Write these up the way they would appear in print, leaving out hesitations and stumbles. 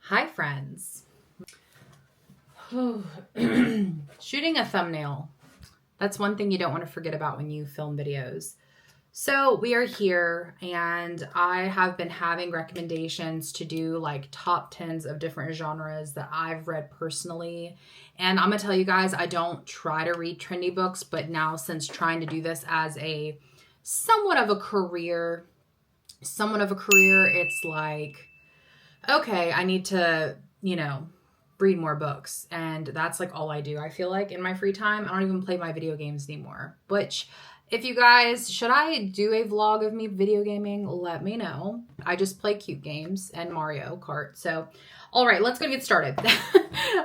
Hi, friends. Shooting a thumbnail. That's one thing you don't want to forget about when you film videos. So we are here, and I have been having recommendations to do like top 10s of different genres that I've read personally. And I'm going to tell you guys, I don't try to read trendy books, but now since trying to do this as a somewhat of a career, it's like, okay, I need to, read more books. And that's like all I do. I feel like in my free time, I don't even play my video games anymore. Which, if you guys, should I do a vlog of me video gaming? Let me know. I just play cute games and Mario Kart. So, all right, let's go get started.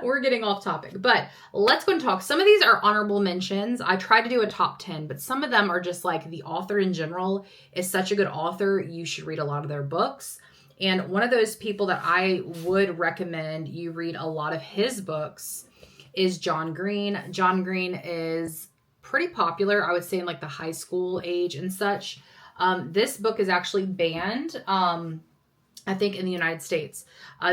We're getting off topic, but let's go and talk. Some of these are honorable mentions. I tried to do a top 10, but some of them are just like the author in general is such a good author. You should read a lot of their books. And one of those people that I would recommend you read a lot of his books is John Green. John Green is pretty popular, I would say, in like the high school age and such. This book is actually banned, I think, in the United States.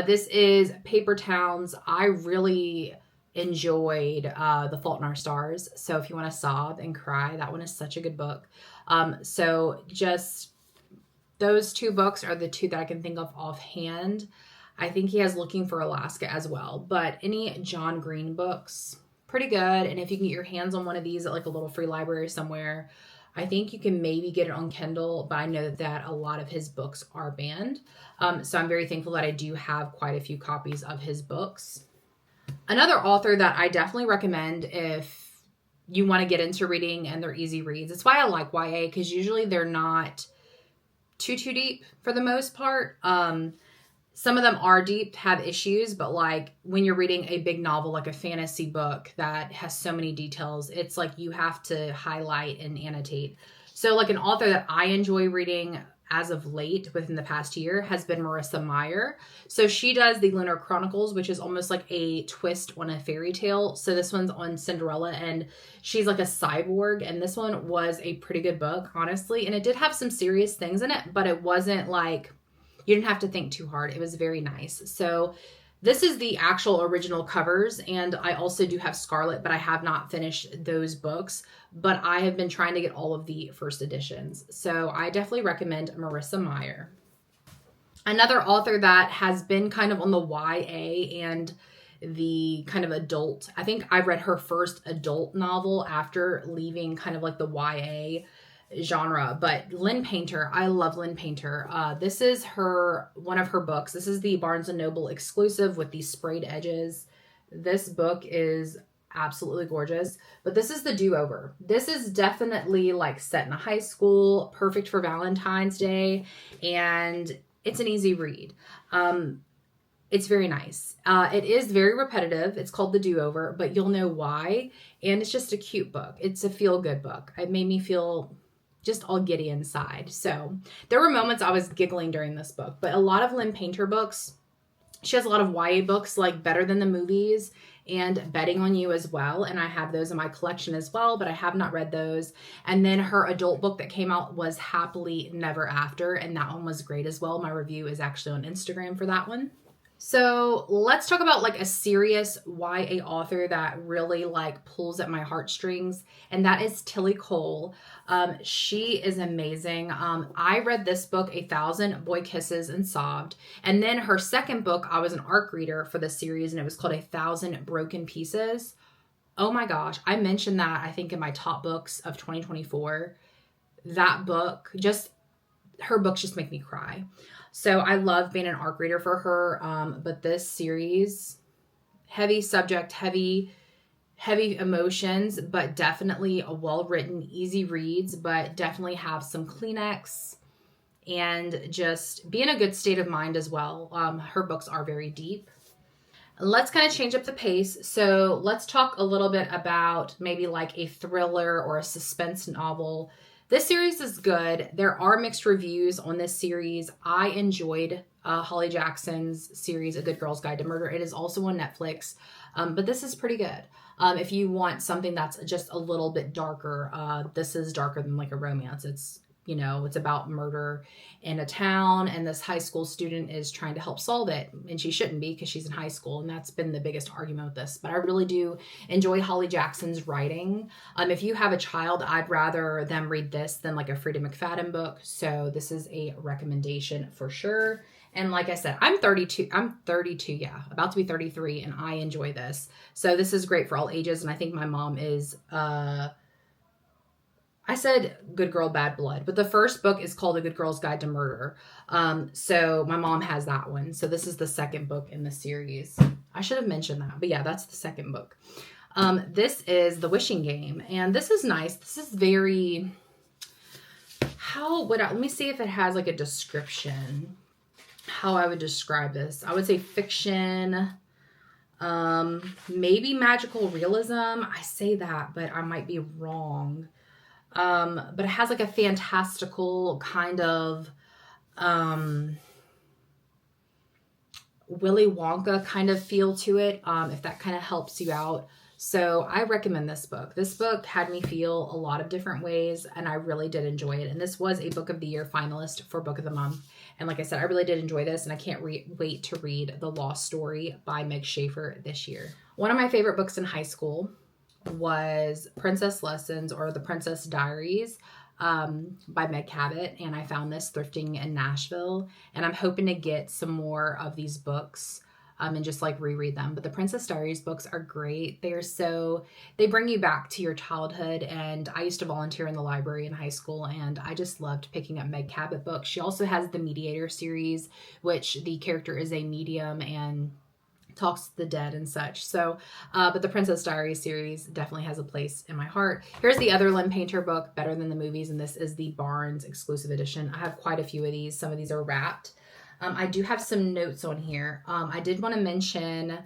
This is Paper Towns. I really enjoyed The Fault in Our Stars. So if you want to sob and cry, that one is such a good book. So just those two books are the two that I can think of offhand. I think he has Looking for Alaska as well. But any John Green books, pretty good. And if you can get your hands on one of these at like a little free library somewhere, I think you can maybe get it on Kindle. But I know that a lot of his books are banned. So I'm very thankful that I do have quite a few copies of his books. Another author that I definitely recommend if you want to get into reading and they're easy reads. It's why I like YA, because usually they're not too deep for the most part. Some of them are deep, have issues, but like when you're reading a big novel, like a fantasy book that has so many details, it's like you have to highlight and annotate. So like an author that I enjoy reading as of late within the past year has been Marissa Meyer. So she does the Lunar Chronicles, which is almost like a twist on a fairy tale. So this one's on Cinderella and she's like a cyborg. And this one was a pretty good book, honestly. And it did have some serious things in it, but it wasn't like, you didn't have to think too hard. It was very nice. So this is the actual original covers, and I also do have Scarlet, but I have not finished those books, but I have been trying to get all of the first editions. So I definitely recommend Marissa Meyer. Another author that has been kind of on the YA and the kind of adult, I think I read her first adult novel after leaving kind of like the YA genre, but Lynn Painter, I love Lynn Painter. This is one of her books. This is the Barnes & Noble exclusive with these sprayed edges. This book is absolutely gorgeous, but this is The Do-Over. This is definitely like set in a high school, perfect for Valentine's Day, and it's an easy read. It's very nice. It is very repetitive. It's called The Do-Over, but you'll know why, and it's just a cute book. It's a feel-good book. It made me feel just all giddy inside. So there were moments I was giggling during this book, but a lot of Lynn Painter books, she has a lot of YA books like Better Than the Movies and Betting on You as well. And I have those in my collection as well, but I have not read those. And then her adult book that came out was Happily Never After. And that one was great as well. My review is actually on Instagram for that one. So let's talk about like a serious YA author that really like pulls at my heartstrings, and that is Tilly Cole. She is amazing. I read this book, 1,000 Boy Kisses, and sobbed. And then her second book, I was an ARC reader for the series, and it was called 1,000 Broken Pieces. Oh my gosh, I mentioned that I think in my top books of 2024. That book, her books just make me cry. So I love being an ARC reader for her. But this series, heavy subject, heavy emotions, but definitely a well-written, easy reads, but definitely have some Kleenex and just be in a good state of mind as well. Her books are very deep. Let's kind of change up the pace. So let's talk a little bit about maybe like a thriller or a suspense novel. This series is good. There are mixed reviews on this series. I enjoyed Holly Jackson's series, A Good Girl's Guide to Murder. It is also on Netflix, but this is pretty good. If you want something that's just a little bit darker, this is darker than like a romance. It's You know, it's about murder in a town, and this high school student is trying to help solve it. And she shouldn't be because she's in high school. And that's been the biggest argument with this. But I really do enjoy Holly Jackson's writing. If you have a child, I'd rather them read this than like a Frida McFadden book. So this is a recommendation for sure. And like I said, I'm 32, yeah, about to be 33, and I enjoy this. So this is great for all ages. And I think my mom is, I said Good Girl, Bad Blood, but the first book is called A Good Girl's Guide to Murder. So my mom has that one. So this is the second book in the series. I should have mentioned that, but yeah, that's the second book. This is The Wishing Game, and this is nice. This is very, let me see if it has like a description, how I would describe this. I would say fiction, maybe magical realism. I say that, but I might be wrong. But it has like a fantastical kind of, Willy Wonka kind of feel to it, if that kind of helps you out. So I recommend this book. This book had me feel a lot of different ways, and I really did enjoy it. And this was a Book of the Year finalist for Book of the Month. And like I said, I really did enjoy this, and I can't wait to read The Lost Story by Meg Schaefer this year. One of my favorite books in high school was Princess Lessons, or The Princess Diaries, by Meg Cabot. And I found this thrifting in Nashville, and I'm hoping to get some more of these books, and just like reread them. But the Princess Diaries books are great. They bring you back to your childhood. And I used to volunteer in the library in high school, and I just loved picking up Meg Cabot books. She also has the Mediator series, which the character is a medium and talks to the dead and such. So, but the Princess Diaries series definitely has a place in my heart. Here's the other Lynn Painter book, Better Than the Movies, and this is the Barnes exclusive edition. I have quite a few of these. Some of these are wrapped. I do have some notes on here. I did want to mention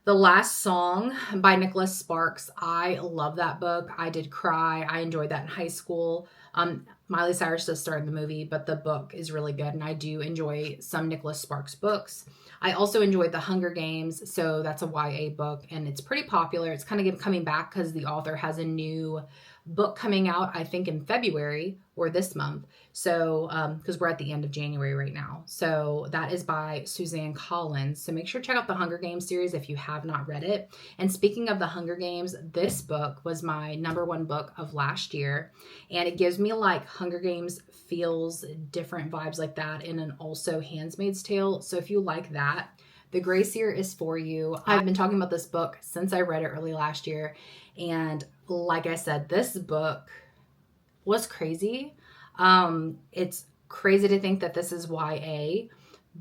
The Last Song by Nicholas Sparks. I love that book. I did cry. I enjoyed that in high school. Miley Cyrus does star in the movie, but the book is really good, and I do enjoy some Nicholas Sparks books. I also enjoyed The Hunger Games, so that's a YA book, and it's pretty popular. It's kind of coming back because the author has a new book coming out, I think in February or this month. So, because we're at the end of January right now. So that is by Suzanne Collins. So make sure to check out the Hunger Games series if you have not read it. And speaking of the Hunger Games, this book was my #1 book of last year. And it gives me like Hunger Games feels, different vibes like that, and then also Handmaid's Tale. So if you like that, The Gracier is for you. I've been talking about this book since I read it early last year. And like I said, this book was crazy. It's crazy to think that this is YA,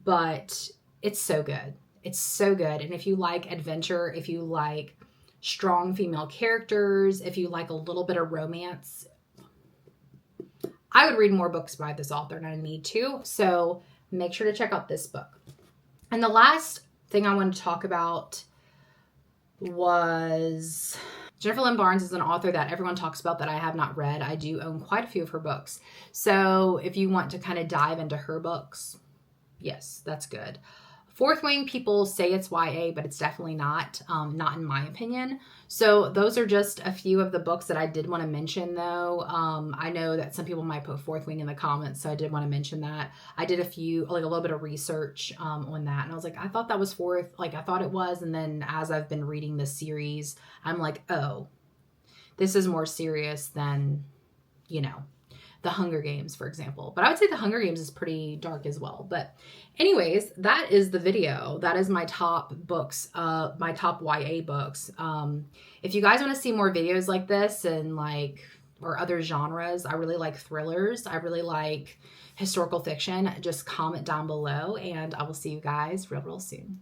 but it's so good. It's so good. And if you like adventure, if you like strong female characters, if you like a little bit of romance, I would read more books by this author, and I need to. So make sure to check out this book. And the last thing I want to talk about was Jennifer Lynn Barnes is an author that everyone talks about that I have not read. I do own quite a few of her books. So if you want to kind of dive into her books, yes, that's good. Fourth Wing, people say it's YA, but it's definitely not in my opinion. So those are just a few of the books that I did want to mention, though. I know that some people might put Fourth Wing in the comments, so I did want to mention that. I did a little bit of research on that, and I was like, I thought that was fourth, like I thought it was, and then as I've been reading this series, I'm like, oh, this is more serious than, The Hunger Games, for example. But I would say The Hunger Games is pretty dark as well. But anyways, that is the video. That is my top books, my top YA books. If you guys want to see more videos like this and or other genres, I really like thrillers. I really like historical fiction. Just comment down below, and I will see you guys real soon.